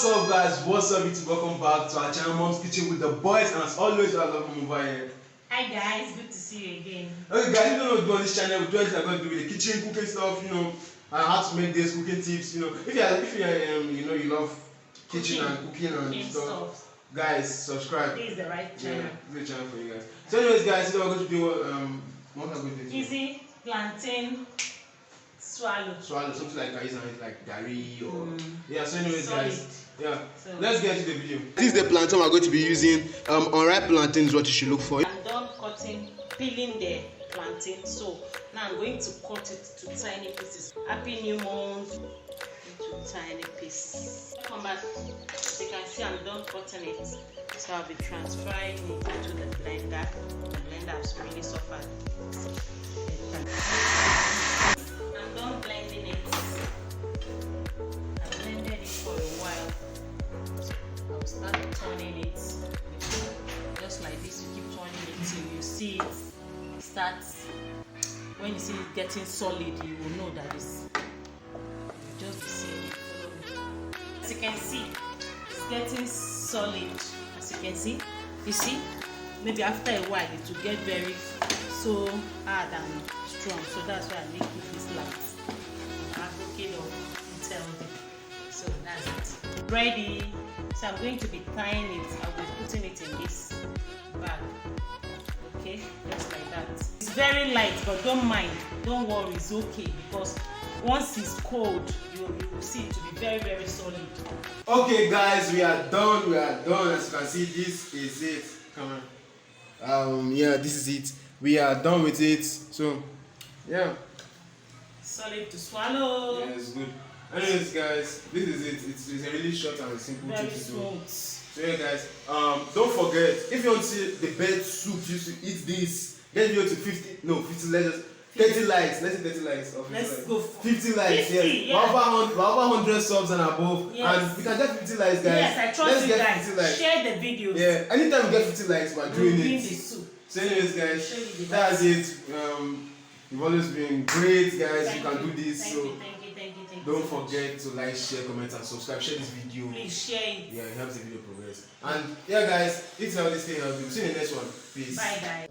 What's up, guys? What's up, YouTube? Welcome back to our channel, Mom's Kitchen with the boys, and as always, I love from over here. Hi guys, good to see you again. Okay, guys, you don't know what to do on this channel. We do anything I'm going to do with the kitchen, cooking stuff, and how to make this, cooking tips. If you love kitchen and cooking and stuff, guys, subscribe. This is the right channel. Yeah, this is the channel for you guys. So, anyways, guys, today we're going to do what are we going to do? Easy plantain swallow. Something like guys and like gari or yeah. So, anyways, solid. guys, yeah. So, let's get to the video. This is the plantain we're going to be using. Unripe plantain is what you should look for. I'm done peeling the plantain. So now I'm going to cut it to tiny pieces. Happy new month. Into tiny pieces. Come back. As you can see, I'm done cutting it. So I'll be transferring it into the blender. The blender has really suffered. I'm done blending it. I blended it for a while. I'll start turning it. Just like this, you keep turning it till you see it starts. When you see it getting solid, you will know that it's just the same. As you can see, it's getting solid. As you can see, maybe after a while it will get very so hard and strong. So that's why I make it this light. I'm advocate of healthy. So that's it. Ready. So I'm going to be tying it. I'll be putting it in this bag. Okay, just like that. It's very light, but don't mind. Don't worry, it's okay because once it's cold, you will see it to be very, very solid. Okay, guys, we are done. As you can see, this is it. Come on. Yeah, this is it. We are done with it. So, yeah. Solid to swallow. Yeah, it's good. Anyways, guys, this is it. It's a really short and simple very thing to smooth. do. So yeah, guys, don't forget, if you want to see the bed soup used to eat this, get video to 50 likes. Let's say 30 likes. Let's go for 50 likes, 50, yes. Yeah. We're over 100 subs and above. Yes. And we can get 50 likes, guys. Yes, I trust Let's you get guys. 50 likes. Share the videos. Yeah, anytime we get 50 likes, we're doing it. The soup. So anyways, guys, that's it. You've always been great, guys. Thank you can you. do this. Thank So you. don't forget to like, share, comment, and subscribe. Share this video. Please share it. Yeah, it helps the video progress. And yeah, guys, it's healthy, stay healthy. We'll see you in the next one. Peace. Bye, guys.